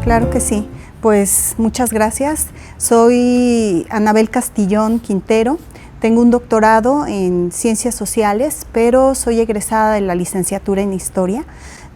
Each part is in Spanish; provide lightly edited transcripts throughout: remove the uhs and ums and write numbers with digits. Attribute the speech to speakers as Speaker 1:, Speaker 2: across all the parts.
Speaker 1: Claro que sí. Pues muchas gracias. Soy Anabel Castillón Quintero. Tengo un doctorado en Ciencias Sociales, pero soy egresada de la licenciatura en Historia.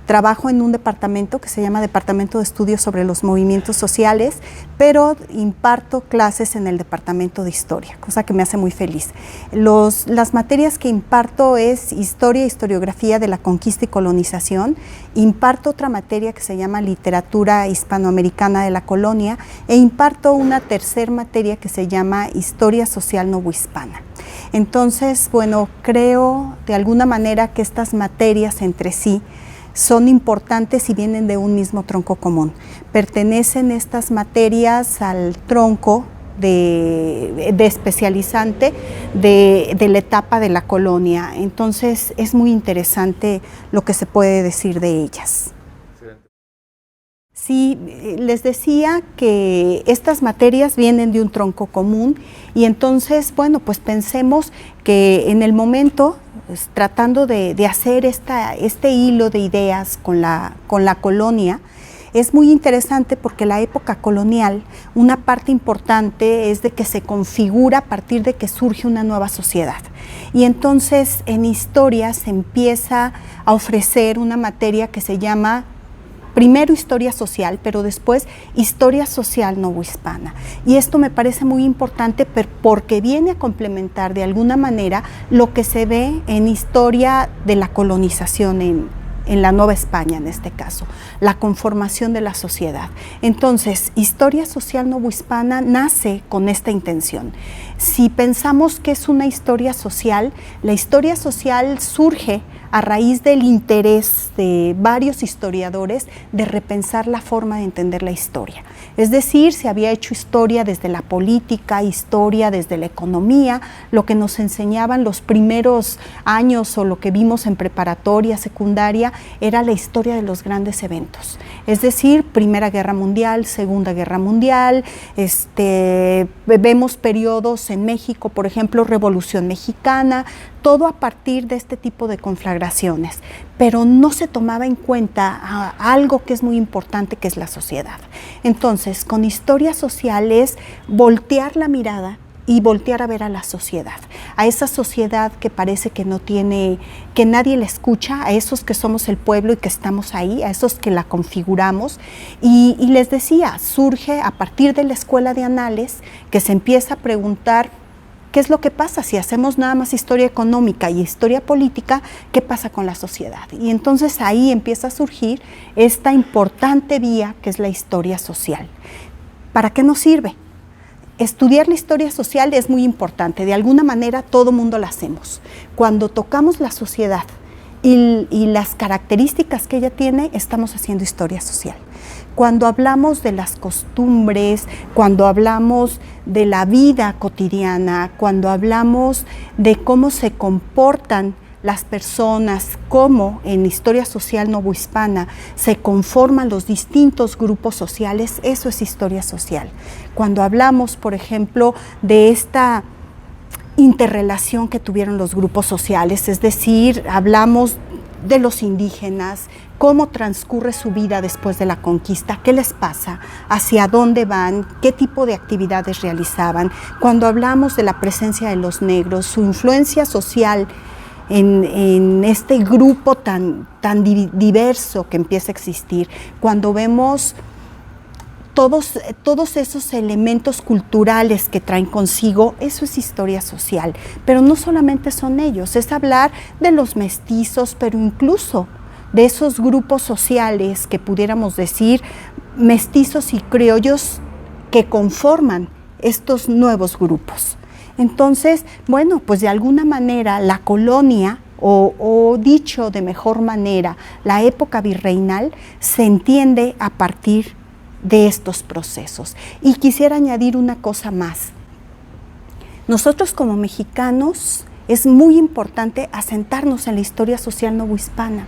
Speaker 1: Trabajo en un departamento que se llama Departamento de Estudios sobre los Movimientos Sociales, pero imparto clases en el Departamento de Historia, cosa que me hace muy feliz. Las materias que imparto es Historia e Historiografía de la Conquista y Colonización. Imparto otra materia que se llama Literatura Hispanoamericana de la Colonia e imparto una tercera materia que se llama Historia Social Novohispana. Entonces, bueno, creo de alguna manera que estas materias entre sí son importantes y vienen de un mismo tronco común. Pertenecen estas materias al tronco de especializante de la etapa de la colonia. Entonces es muy interesante lo que se puede decir de ellas. Sí, les decía que estas materias vienen de un tronco común y entonces, bueno, pues pensemos que en el momento, pues, tratando de hacer este hilo de ideas con la colonia, es muy interesante porque la época colonial, una parte importante es de que se configura a partir de que surge una nueva sociedad. Y entonces en historia se empieza a ofrecer una materia que se llama primero historia social, pero después historia social novohispana. Y esto me parece muy importante porque viene a complementar de alguna manera lo que se ve en historia de la colonización en la Nueva España, en este caso, la conformación de la sociedad. Entonces, historia social novohispana nace con esta intención. Si pensamos que es una historia social, la historia social surge a raíz del interés de varios historiadores de repensar la forma de entender la historia. Es decir, se había hecho historia desde la política, historia desde la economía, lo que nos enseñaban los primeros años o lo que vimos en preparatoria, secundaria, era la historia de los grandes eventos. Es decir, Primera Guerra Mundial, Segunda Guerra Mundial, vemos periodos en México, por ejemplo, Revolución Mexicana, todo a partir de este tipo de conflagraciones, pero no se tomaba en cuenta algo que es muy importante, que es la sociedad. Entonces, con historia social es voltear la mirada y voltear a ver a la sociedad, a esa sociedad que parece que no tiene, que nadie la escucha, a esos que somos el pueblo y que estamos ahí, a esos que la configuramos. Y les decía, surge a partir de la Escuela de Anales, que se empieza a preguntar ¿qué es lo que pasa si hacemos nada más historia económica y historia política? ¿Qué pasa con la sociedad? Y entonces ahí empieza a surgir esta importante vía que es la historia social. ¿Para qué nos sirve? Estudiar la historia social es muy importante, de alguna manera todo mundo la hacemos. Cuando tocamos la sociedad y las características que ella tiene, estamos haciendo historia social. Cuando hablamos de las costumbres, cuando hablamos de la vida cotidiana, cuando hablamos de cómo se comportan las personas, cómo en historia social novohispana se conforman los distintos grupos sociales, eso es historia social. Cuando hablamos, por ejemplo, de esta interrelación que tuvieron los grupos sociales, es decir, hablamos de los indígenas, cómo transcurre su vida después de la conquista, qué les pasa, hacia dónde van, qué tipo de actividades realizaban. Cuando hablamos de la presencia de los negros, su influencia social en este grupo tan diverso que empieza a existir, cuando vemos todos esos elementos culturales que traen consigo, eso es historia social. Pero no solamente son ellos, es hablar de los mestizos, pero incluso de esos grupos sociales que pudiéramos decir mestizos y criollos que conforman estos nuevos grupos. Entonces, bueno, pues de alguna manera la colonia, o dicho de mejor manera, la época virreinal, se entiende a partir de estos procesos. Y quisiera añadir una cosa más. Nosotros como mexicanos es muy importante asentarnos en la historia social novohispana.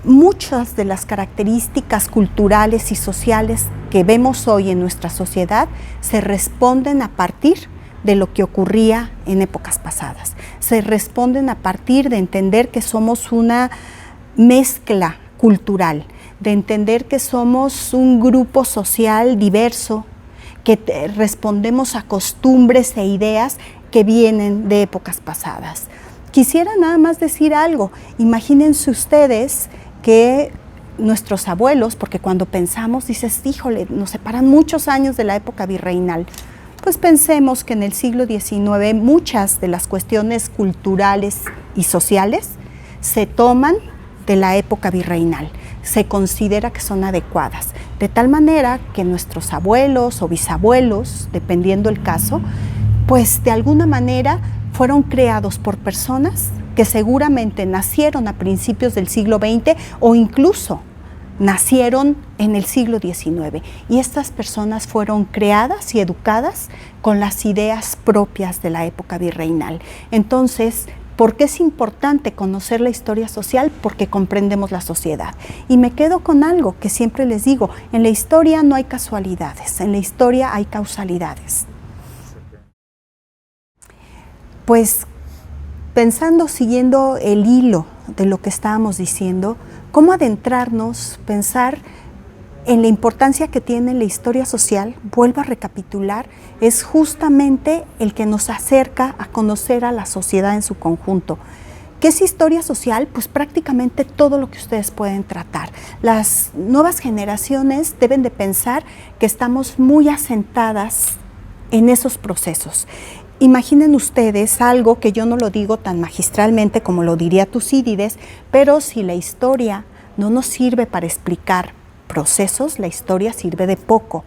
Speaker 1: Muchas de las características culturales y sociales que vemos hoy en nuestra sociedad se responden a partir de lo que ocurría en épocas pasadas. Se responden a partir de entender que somos una mezcla cultural, de entender que somos un grupo social diverso, que respondemos a costumbres e ideas que vienen de épocas pasadas. Quisiera nada más decir algo. Imagínense ustedes que nuestros abuelos, porque cuando pensamos, dices, híjole, nos separan muchos años de la época virreinal. Pues pensemos que en el siglo XIX muchas de las cuestiones culturales y sociales se toman de la época virreinal. Se considera que son adecuadas, de tal manera que nuestros abuelos o bisabuelos, dependiendo el caso, pues de alguna manera fueron creados por personas que seguramente nacieron a principios del siglo XX o incluso nacieron en el siglo XIX. Y estas personas fueron creadas y educadas con las ideas propias de la época virreinal. Entonces, ¿por qué es importante conocer la historia social? Porque comprendemos la sociedad. Y me quedo con algo que siempre les digo, en la historia no hay casualidades, en la historia hay causalidades. Pues pensando, siguiendo el hilo de lo que estábamos diciendo, cómo adentrarnos, pensar en la importancia que tiene la historia social, vuelvo a recapitular, es justamente el que nos acerca a conocer a la sociedad en su conjunto. ¿Qué es historia social? Pues prácticamente todo lo que ustedes pueden tratar. Las nuevas generaciones deben de pensar que estamos muy asentadas en esos procesos. Imaginen ustedes algo que yo no lo digo tan magistralmente como lo diría Tucídides, pero si la historia no nos sirve para explicar procesos, la historia sirve de poco.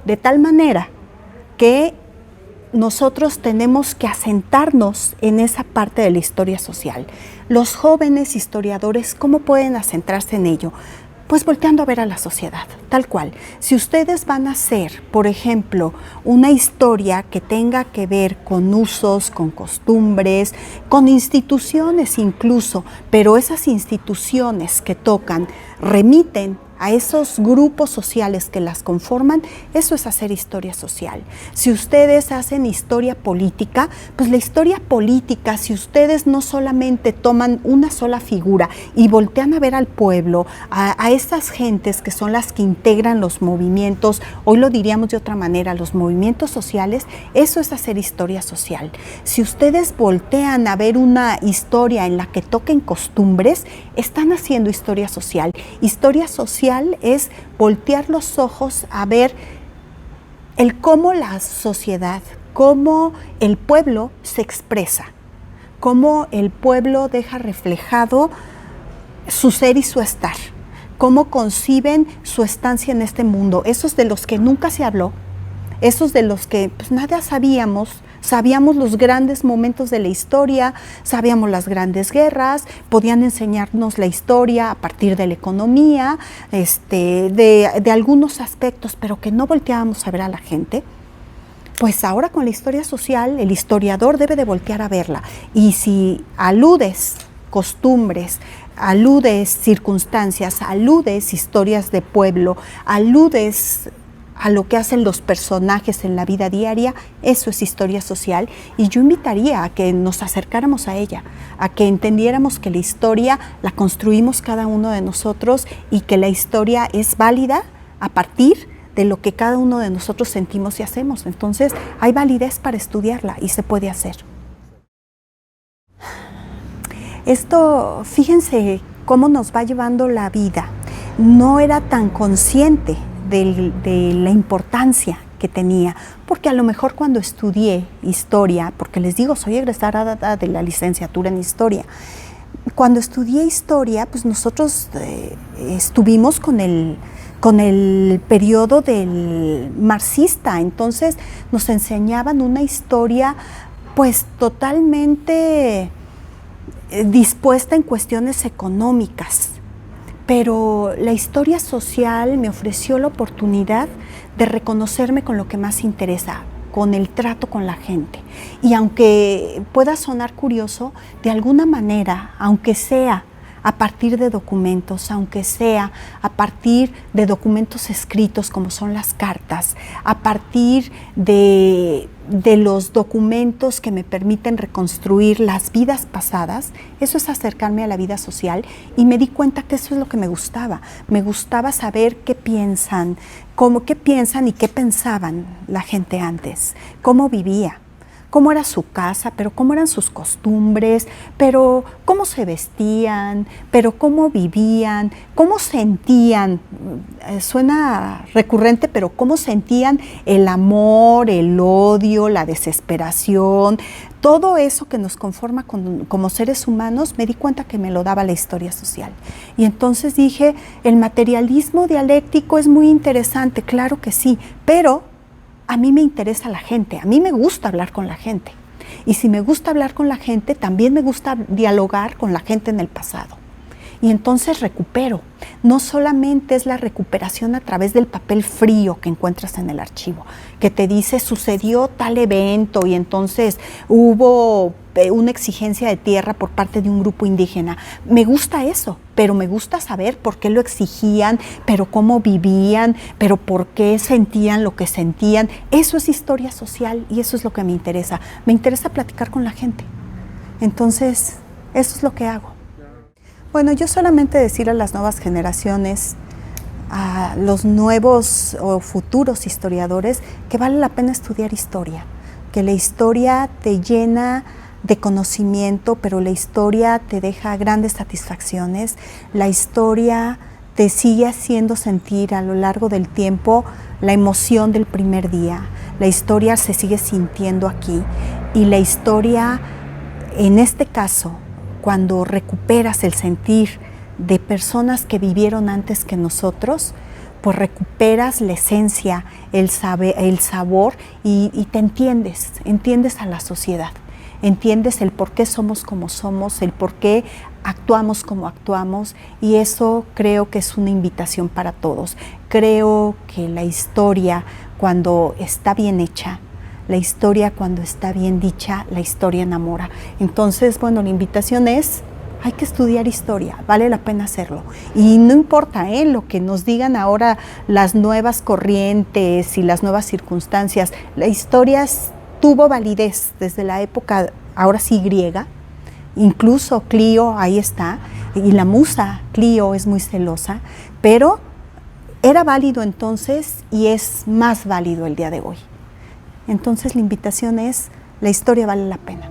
Speaker 1: De tal manera que nosotros tenemos que asentarnos en esa parte de la historia social. Los jóvenes historiadores, ¿cómo pueden asentarse en ello? Pues volteando a ver a la sociedad, tal cual. Si ustedes van a hacer, por ejemplo, una historia que tenga que ver con usos, con costumbres, con instituciones incluso, pero esas instituciones que tocan remiten a esos grupos sociales que las conforman, eso es hacer historia social. Si ustedes hacen historia política, pues la historia política, si ustedes no solamente toman una sola figura y voltean a ver al pueblo, a estas gentes que son las que integran los movimientos, hoy lo diríamos de otra manera, los movimientos sociales, eso es hacer historia social. Si ustedes voltean a ver una historia en la que toquen costumbres, están haciendo historia social. Historia social es voltear los ojos a ver el cómo la sociedad, cómo el pueblo se expresa, cómo el pueblo deja reflejado su ser y su estar, cómo conciben su estancia en este mundo, esos de los que nunca se habló, esos de los que pues nada sabíamos los grandes momentos de la historia, sabíamos las grandes guerras, podían enseñarnos la historia a partir de la economía, de algunos aspectos, pero que no volteábamos a ver a la gente. Pues ahora con la historia social, el historiador debe de voltear a verla. Y si aludes costumbres, aludes circunstancias, aludes historias de pueblo, aludes a lo que hacen los personajes en la vida diaria, eso es historia social. Y yo invitaría a que nos acercáramos a ella, a que entendiéramos que la historia la construimos cada uno de nosotros y que la historia es válida a partir de lo que cada uno de nosotros sentimos y hacemos. Entonces, hay validez para estudiarla y se puede hacer. Esto, fíjense cómo nos va llevando la vida. No era tan consciente de la importancia que tenía, porque a lo mejor cuando estudié historia, porque les digo, soy egresada de la licenciatura en historia, cuando estudié historia, pues nosotros estuvimos con el periodo del marxista, entonces nos enseñaban una historia pues totalmente dispuesta en cuestiones económicas. Pero la historia social me ofreció la oportunidad de reconocerme con lo que más interesa, con el trato con la gente. Y aunque pueda sonar curioso, de alguna manera, aunque sea a partir de documentos, aunque sea a partir de documentos escritos como son las cartas, a partir de los documentos que me permiten reconstruir las vidas pasadas. Eso es acercarme a la vida social, y me di cuenta que eso es lo que me gustaba. Me gustaba saber qué piensan y qué pensaban la gente antes, cómo vivía, cómo era su casa, pero cómo eran sus costumbres, pero cómo se vestían, pero cómo vivían, cómo sentían, suena recurrente, pero cómo sentían el amor, el odio, la desesperación, todo eso que nos conforma como seres humanos. Me di cuenta que me lo daba la historia social. Y entonces dije, el materialismo dialéctico es muy interesante, claro que sí, pero a mí me interesa la gente, a mí me gusta hablar con la gente. Y si me gusta hablar con la gente, también me gusta dialogar con la gente en el pasado. Y entonces recupero. No solamente es la recuperación a través del papel frío que encuentras en el archivo, que te dice sucedió tal evento y entonces hubo una exigencia de tierra por parte de un grupo indígena. Me gusta eso, pero me gusta saber por qué lo exigían, pero cómo vivían, pero por qué sentían lo que sentían. Eso es historia social y eso es lo que me interesa. Me interesa platicar con la gente. Entonces, eso es lo que hago. Bueno, yo solamente decir a las nuevas generaciones, a los nuevos o futuros historiadores, que vale la pena estudiar historia, que la historia te llena de conocimiento, pero la historia te deja grandes satisfacciones, la historia te sigue haciendo sentir a lo largo del tiempo la emoción del primer día, la historia se sigue sintiendo aquí, y la historia, en este caso, cuando recuperas el sentir de personas que vivieron antes que nosotros, pues recuperas la esencia, el sabor y te entiendes a la sociedad, entiendes el por qué somos como somos, el por qué actuamos como actuamos, y eso creo que es una invitación para todos. Creo que la historia, cuando está bien hecha, la historia cuando está bien dicha, la historia enamora. Entonces, bueno, la invitación es, hay que estudiar historia, vale la pena hacerlo. Y no importa lo que nos digan ahora las nuevas corrientes y las nuevas circunstancias, la historia tuvo validez desde la época, ahora sí, griega. Incluso Clio ahí está, y la musa Clio es muy celosa, pero era válido entonces y es más válido el día de hoy. Entonces la invitación es, la historia vale la pena.